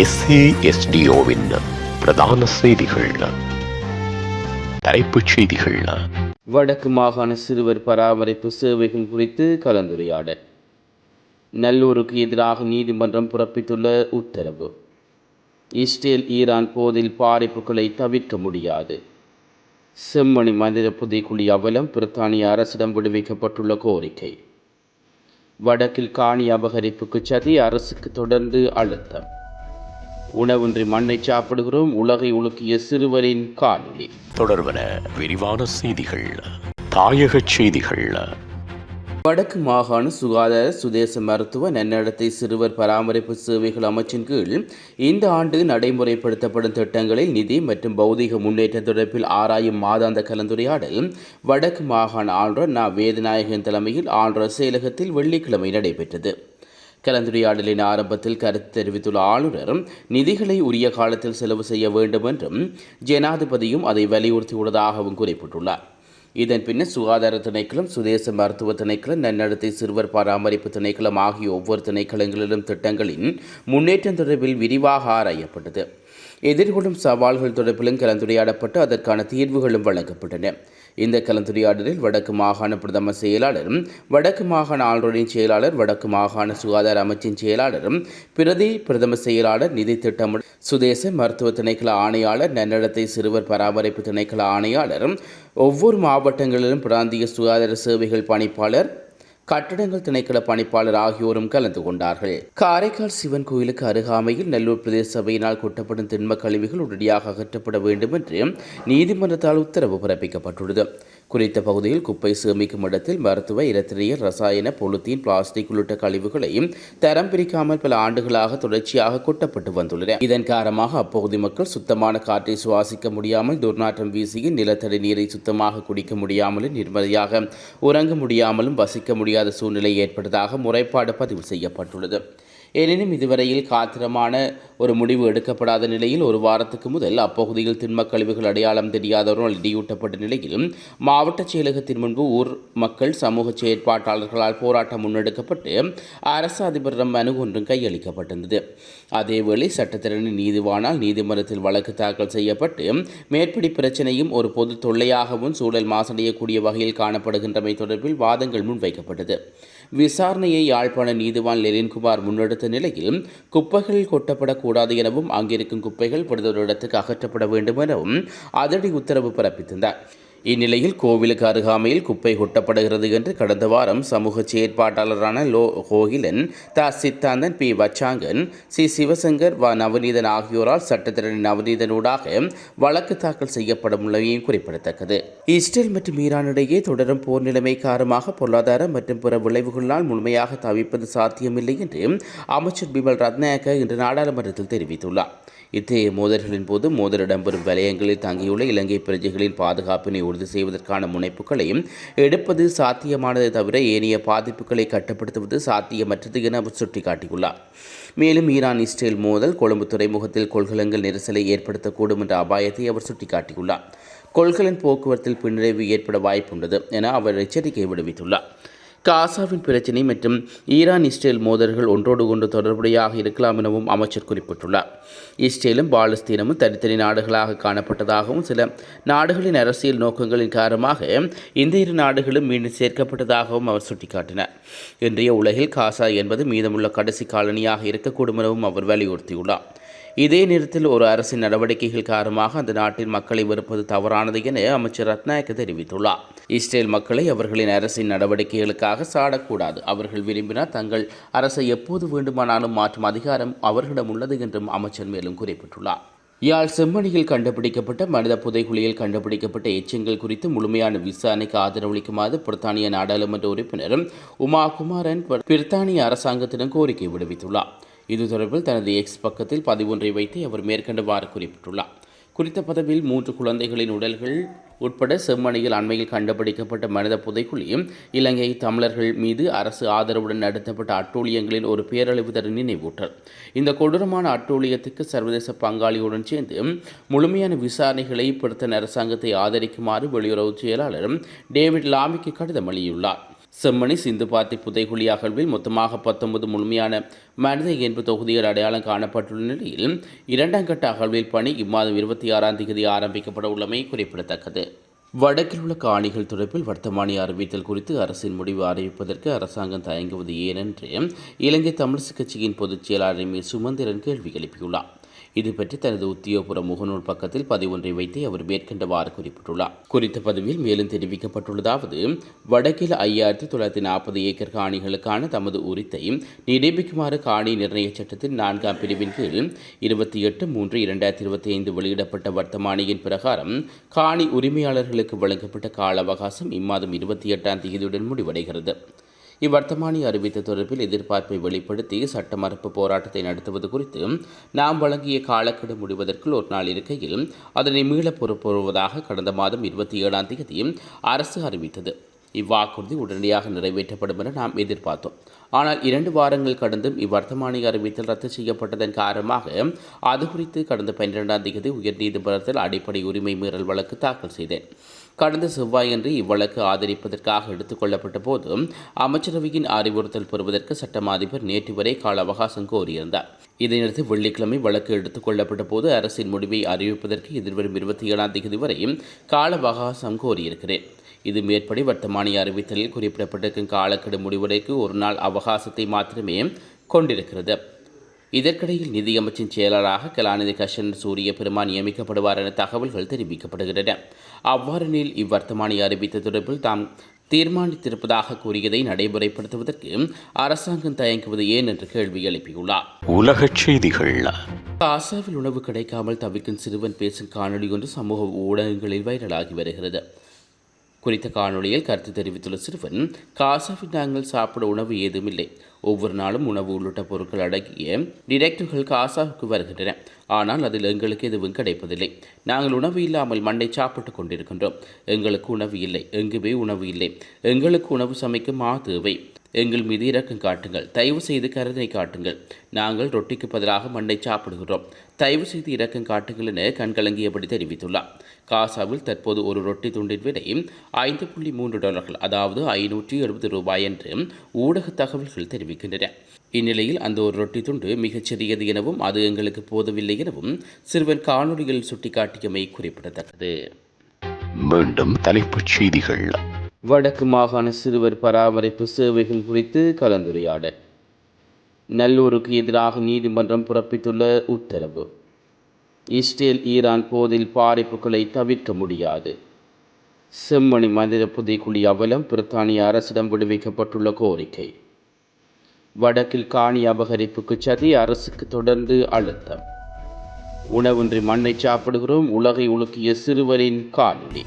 SASDOவின் பிரதான செய்திகள். தலைப்புச் செய்திகள். வடக்கு மாகாண சிறுவர் பராமரிப்பு சேவைகள் குறித்து கலந்துரையாடல். நல்லூருக்கு எதிராக நீதிமன்றம் பிறப்பித்துள்ள உத்தரவு. இஸ்ரேல் ஈரான் போரில் பாதிப்புகளை தவிர்க்க முடியாது. செம்மணி மனித புதைக்குழி அவலம் பிரித்தானிய அரசிடம் விடுவிக்கப்பட்டுள்ள கோரிக்கை. வடக்கில் காணி அபகரிப்புக்கு சதி, அரசுக்கு தொடர்ந்து அழுத்தம். உணவின்றி மண்ணை சாப்பிடுகிறோம், உலகை உலுக்கிய சிறுவரின் காணொளி. தொடர்பன விரிவான செய்திகள். தாயகச் செய்திகள். வடக்கு மாகாண சுகாதார சுதேச மருத்துவ நன்னடத்தை சிறுவர் பராமரிப்பு சேவைகள் அமைச்சின் கீழ் இந்த ஆண்டு நடைமுறைப்படுத்தப்படும் திட்டங்களில் நிதி மற்றும் பௌதிக முன்னேற்றம் தொடர்பில் ஆராயும் மாதாந்த கலந்துரையாடல் வடக்கு மாகாண ஆளுநர் நா. வேதநாயகன் தலைமையில் ஆளுநர் செயலகத்தில் வெள்ளிக்கிழமை நடைபெற்றது. கலந்துரையாடலின் ஆரம்பத்தில் கருத்து தெரிவித்துள்ள ஆளுநர், நிதிகளை உரிய காலத்தில் செலவு செய்ய வேண்டும் என்றும் ஜனாதிபதியும் அதை வலியுறுத்தியுள்ளதாகவும் குறிப்பிட்டுள்ளார். இதன் பின்னர் சுகாதார திணைக்களம், சுதேச மருத்துவ திணைக்களம், நன்னடத்தை சிறுவர் பராமரிப்பு திணைக்களம் ஆகிய ஒவ்வொரு திணைக்களங்களிலும் திட்டங்களின் முன்னேற்றம் தொடர்பில் விரிவாக ஆராயப்பட்டது. எதிர்கொள்ளும் சவால்கள் தொடர்பிலும் கலந்துரையாடப்பட்டு அதற்கான தீர்வுகளும் வழங்கப்பட்டன. இந்த கலந்துரையாடலில் வடக்கு மாகாண பிரதம செயலாளரும், வடக்கு மாகாண ஆளுநரின் செயலாளர், வடக்கு மாகாண சுகாதார அமைச்சின் செயலாளரும், பிரதி பிரதம செயலாளர், நிதி திட்டமிடல், சுதேச மருத்துவ திணைக்கள ஆணையாளர், நன்னடத்தை சிறுவர் பராமரிப்பு திணைக்கள ஆணையாளர், ஒவ்வொரு மாவட்டங்களிலும் பிராந்திய சுகாதார சேவைகள் பணிப்பாளர், கட்டடங்கள் திணைக்கள பணிப்பாளர் ஆகியோரும் கலந்து கொண்டார்கள். காரைக்கால் சிவன் கோயிலுக்கு அருகாமையில் நல்லூர் பிரதேச சபையினால் கொட்டப்படும் திண்ம கழிவுகள் உடனடியாக அகற்றப்பட வேண்டும் என்று நீதிமன்றத்தால் உத்தரவு பிறப்பிக்கப்பட்டுள்ளது. குறித்த பகுதியில் குப்பை சேமிக்கும் இடத்தில் மருத்துவ, இரத்திரியல், ரசாயன, பொலித்தீன், பிளாஸ்டிக் உள்ளிட்ட கழிவுகளையும் தரம் பிரிக்காமல் பல ஆண்டுகளாக தொடர்ச்சியாக கொட்டப்பட்டு வந்துள்ளன. இதன் காரணமாக அப்பகுதி மக்கள் சுத்தமான காற்றை சுவாசிக்க முடியாமல், துர்நாற்றம் வீசியும், நிலத்தடி நீரை சுத்தமாக குடிக்க முடியாமலும், நிம்மதியாக உறங்க முடியாமலும், வசிக்க முடியாத சூழ்நிலை ஏற்பட்டதாக முறைப்பாடு பதிவு செய்யப்பட்டுள்ளது. எனினும் இதுவரையில் காத்திரமான ஒரு முடிவு எடுக்கப்படாத நிலையில் ஒரு வாரத்துக்கு முதல் அப்பகுதியில் திண்ம கழிவுகள் அடையாளம் தெரியாதவர்கள் இடியூட்டப்பட்ட நிலையில் மாவட்ட செயலகத்தின் முன்பு ஊர் மக்கள், சமூக செயற்பாட்டாளர்களால் போராட்டம் முன்னெடுக்கப்பட்டு அரசு அதிபரிடம் மனு ஒன்றும் கையளிக்கப்பட்டிருந்தது. அதேவேளை சட்டத்திரணி நீதிவானால் நீதிமன்றத்தில் வழக்கு தாக்கல் செய்யப்பட்டு மேற்படி பிரச்சனையும் ஒரு பொது தொல்லையாகவும் சூழல் மாசடையக்கூடிய வகையில் காணப்படுகின்றமை தொடர்பில் வாதங்கள் முன்வைக்கப்பட்டது. விசாரணையை யாழ்ப்பாண நீதிவான் லெலின்குமார் முன்னெடுத்த நிலையில் குப்பைகள் கொட்டப்படக்கூடாது எனவும் அங்கிருக்கும் குப்பைகள் பொழுதொரு இடத்துக்கு அகற்றப்பட வேண்டும் எனவும் அதிரடி உத்தரவு பிறப்பித்திருந்தார். இந்நிலையில் கோவிலுக்கு அருகாமையில் குப்பை கொட்டப்படுகிறது என்று கடந்த வாரம் சமூக செயற்பாட்டாளரான லோ கோகிலன், த சித்தாந்தன், பி வச்சாங்கன், சி சிவசங்கர், வ நவநீதன் ஆகியோரால் சட்டத்திரணி நவநீதனூடாக வழக்கு தாக்கல் செய்யப்படவுள்ளமையும் குறிப்பிடத்தக்கது. இஸ்ரேல் மற்றும் ஈரான் இடையே தொடரும் போர் நிலைமை காரணமாக பொருளாதார மற்றும் பிற விளைவுகளால் முழுமையாக தவிர்ப்பது சாத்தியமில்லை என்று அமைச்சர் பிமல் ரத்நாயக்க இன்று நாடாளுமன்றத்தில் தெரிவித்துள்ளார். இத்தகைய மோதல்களின் போது மோதல் இடம்பெறும் வலயங்களில் தங்கியுள்ள இலங்கை பிரஜைகளின் பாதுகாப்பினை உறுதி செய்வதற்கான முனைப்புகளையும் எடுப்பது சாத்தியமானதை தவிர ஏனைய பாதிப்புகளை கட்டுப்படுத்துவது சாத்தியமற்றது என அவர் சுட்டிக்காட்டியுள்ளார். மேலும் ஈரான் இஸ்ரேல் மோதல் கொழும்பு துறைமுகத்தில் கொள்கலன்கள் நெரிசலை ஏற்படுத்தக்கூடும் என்ற அபாயத்தை அவர் சுட்டிக்காட்டியுள்ளார். கொள்கலன் போக்குவரத்தில் பின்னடைவு ஏற்பட வாய்ப்புள்ளது என அவர் எச்சரிக்கை விடுவித்துள்ளார். காசாவின் பிரச்சினை மற்றும் ஈரான் இஸ்ரேல் மோதல்கள் ஒன்றோடு ஒன்று தொடர்புடையாக இருக்கலாம் எனவும் அமைச்சர் குறிப்பிட்டுள்ளார். இஸ்ரேலும் பாலஸ்தீனமும் தனித்தனி நாடுகளாக காணப்பட்டதாகவும் சில நாடுகளின் அரசியல் நோக்கங்களின் காரணமாக இந்த இரு நாடுகளும் மீண்டும் சேர்க்கப்பட்டதாகவும் அவர் சுட்டிக்காட்டினார். இன்றைய உலகில் காசா என்பது மீதமுள்ள கடைசி காலனியாக இருக்கக்கூடும் எனவும் அவர் வலியுறுத்தியுள்ளார். இதே நேரத்தில் ஒரு அரசின் நடவடிக்கைகள் காரணமாக அந்த நாட்டின் மக்களை வெறுப்பது தவறானது என அமைச்சர் ரத்நாயக்க தெரிவித்துள்ளார். இஸ்ரேல் மக்களை அவர்களின் அரசின் நடவடிக்கைகளுக்காக சாடக்கூடாது. அவர்கள் விரும்பினால் தங்கள் அரசை எப்போது வேண்டுமானாலும் மாற்றும் அதிகாரம் அவர்களிடம் உள்ளது என்றும் அமைச்சர் மேலும் குறிப்பிட்டுள்ளார். யாழ் செம்மணியில் கண்டுபிடிக்கப்பட்ட மனித புதைகுழியில் கண்டுபிடிக்கப்பட்ட எச்சங்கள் குறித்து முழுமையான விசாரணைக்கு ஆதரவளிக்குமாறு பிரித்தானிய நாடாளுமன்ற உறுப்பினர் உமா குமாரன் பிரித்தானிய அரசாங்கத்திடம் கோரிக்கை விடுவித்துள்ளார். இது தொடர்பில் தனது எக்ஸ் பக்கத்தில் பதிவொன்றை வைத்து அவர் மேற்கண்டவாறு குறிப்பிட்டுள்ளார். குறித்த பதிவில் 3 குழந்தைகளின் உடல்கள் உட்பட செம்மணியில் அண்மையில் கண்டுபிடிக்கப்பட்ட மனித புதைக்குழியும் இலங்கை தமிழர்கள் மீது அரசு ஆதரவுடன் நடத்தப்பட்ட அட்டூழியங்களின் ஒரு பேரழிவு தர நினைவூட்டல். இந்த கொடூரமான அட்டூழியத்துக்கு சர்வதேச பங்காளியுடன் சேர்ந்து முழுமையான விசாரணைகளை பிரிட்டன் அரசாங்கத்தை ஆதரிக்குமாறு வெளியுறவு செயலாளர் டேவிட் லாமிக்கு கடிதம் அளித்துள்ளார். செம்மணி சிந்துபாத்தி புதைகுழி அகழ்வில் மொத்தமாக 19 முழுமையான மனித இயல்பு தொகுதிகள் அடையாளம் காணப்பட்டுள்ள நிலையில் 2ஆம் கட்ட அகழ்வில் பணி இம்மாதம் 26ஆம் தேதி ஆரம்பிக்கப்பட உள்ளமை குறிப்பிடத்தக்கது. வடக்கில் உள்ள காணிகள் தொடர்பில் வர்த்தமானி அறிவித்தல் குறித்து அரசின் முடிவு அறிவிப்பதற்கு அரசாங்கம் தயங்குவது ஏனென்று இலங்கை தமிழிசை கட்சியின் பொதுச் செயலாளர் சுமந்திரன் கேள்வி எழுப்பியுள்ளார். இது பற்றி தனது உத்தியோகபூர்வ முகநூல் பக்கத்தில் பதிவொன்றை வைத்து அவர் மேற்கண்டவாறு குறிப்பிட்டுள்ளார். குறித்த பதிவில் மேலும் தெரிவிக்கப்பட்டுள்ளதாவது, வடக்கில் 5940 ஏக்கர் காணிகளுக்கான தமது உரித்தை நிரூபிக்குமாறு காணி நிர்ணய சட்டத்தின் 4ஆம் பிரிவின் கீழ் 28/3/2025 வெளியிடப்பட்ட வர்த்தமானியின் பிரகாரம் காணி உரிமையாளர்களுக்கு வழங்கப்பட்ட கால அவகாசம் இம்மாதம் 28ஆம் தேதியுடன் முடிவடைகிறது. இவ்வர்த்தமானி அறிவித்த தொடர்பில் எதிர்பார்ப்பை வெளிப்படுத்தி சட்ட மறுப்பு போராட்டத்தை நடத்துவது குறித்து நாம் வழங்கிய காலக்கெடு முடிவதற்குள் ஒரு நாள் இருக்கையில் அதனை மீள பொறுப்போறுவதாக கடந்த மாதம் 27ஆம் தேதி அரசு அறிவித்தது. இவ்வாக்குறுதி உடனடியாக நிறைவேற்றப்படும் என நாம் எதிர்பார்த்தோம். ஆனால் 2 வாரங்கள் கடந்தும் இவ்வர்த்தமானி அறிவித்தல் ரத்து செய்யப்பட்டதன் காரணமாக அது குறித்து கடந்த 12ஆம் தேதி உயர்நீதிமன்றத்தில் அடிப்படை உரிமை மீறல் வழக்கு தாக்கல் செய்தேன். கடந்த செவ்வாயன்று இவ்வழக்கு ஆதரிப்பதற்காக எடுத்துக் கொள்ளப்பட்ட போது அமைச்சரவையின் அறிவுறுத்தல் பெறுவதற்கு சட்டமா அதிபர் நேற்று வரை கால அவகாசம் கோரியிருந்தார். இதையடுத்து வெள்ளிக்கிழமை வழக்கு எடுத்துக் கொள்ளப்பட்ட போது அரசின் முடிவை அறிவிப்பதற்கு எதிர்வரும் 27ஆம் தேதி வரை கால அவகாசம் கோரியிருக்கிறேன். இது மேற்படி வர்த்தமானி அறிவித்தலில் குறிப்பிடப்பட்டிருக்கும் காலக்கெடு முடிவடைக்கு ஒரு நாள் அவகாசத்தை மாத்திரமே கொண்டிருக்கிறது. இதற்கிடையில் நிதியமைச்சின் செயலராக கலாநிதி கஷன் சூரிய பெருமா நியமிக்கப்படுவார் என தகவல்கள் தெரிவிக்கப்படுகின்றன. அவ்வாறெனில் இவ்வர்த்தமானி அறிவித்த தொடர்பில் தாம் தீர்மானித்திருப்பதாக கூறியதை நடைமுறைப்படுத்துவதற்கு அரசாங்கம் தயங்குவது ஏன் என்று கேள்வி எழுப்பியுள்ளார். உலகச் செய்திகள். காசாவில் உணவு கிடைக்காமல் தவிக்கும் சிறுவன் பேசும் காணொலி ஒன்று சமூக ஊடகங்களில் வைரலாகி வருகிறது. குறித்த காணொலியில் கருத்து தெரிவித்துள்ள சிறுவன், காசாவில் நாங்கள் சாப்பிட உணவு ஏதுமில்லை. ஒவ்வொரு நாளும் உணவு உள்ளிட்ட பொருட்கள் அடங்கிய டிரெக்டுகள் காசாவுக்கு வருகின்றன. ஆனால் அதில் எங்களுக்கு எதுவும் கிடைப்பதில்லை. நாங்கள் உணவு இல்லாமல் மண்ணை சாப்பிட்டு கொண்டிருக்கின்றோம். எங்களுக்கு உணவு இல்லை. எங்குமே உணவு இல்லை. எங்களுக்கு உணவு சமைக்கும் தேவை. எங்கள் மீது இரக்கம் காட்டுங்கள். தயவு செய்து கருணை காட்டுங்கள். நாங்கள் ரொட்டிக்கு பதிலாக மண்ணை சாப்பிடுகிறோம். தயவு செய்து இரக்கம் காட்டுங்கள் என கண்கலங்கியபடி தெரிவித்துள்ளார். காசாவில் தற்போது ஒரு ரொட்டி துண்டின் விலை $5.3, அதாவது $570 என்று ஊடக தகவல்கள் தெரிவிக்கின்றன. இந்நிலையில் அந்த ஒரு ரொட்டி துண்டு மிகச்சிறியது எனவும் அது எங்களுக்கு போதவில்லை எனவும் சிறுவன் காணொலியில் சுட்டிக்காட்டியமை குறிப்பிடத்தக்கது. மீண்டும் தலைப்புச் செய்திகள். வடக்கு மாகாண சிறுவர் பராமரிப்பு சேவைகள் குறித்து கலந்துரையாடல். நல்லூருக்கு எதிராக நீதிமன்றம் பிறப்பித்துள்ள உத்தரவு. இஸ்ரேல் ஈரான் போரில் பாதிப்புகளை தவிர்க்க முடியாது. செம்மணி மனித புதைகுழி அவலம் பிரித்தானிய அரசிடம் விடுவிக்கப்பட்டுள்ள கோரிக்கை. வடக்கில் காணி அபகரிப்புக்கு சதி, அரசுக்கு தொடர்ந்து அழுத்தம். உணவின்றி மண்ணை சாப்பிடுகிறோம், உலகை உலுக்கிய சிறுவரின் காணொலி.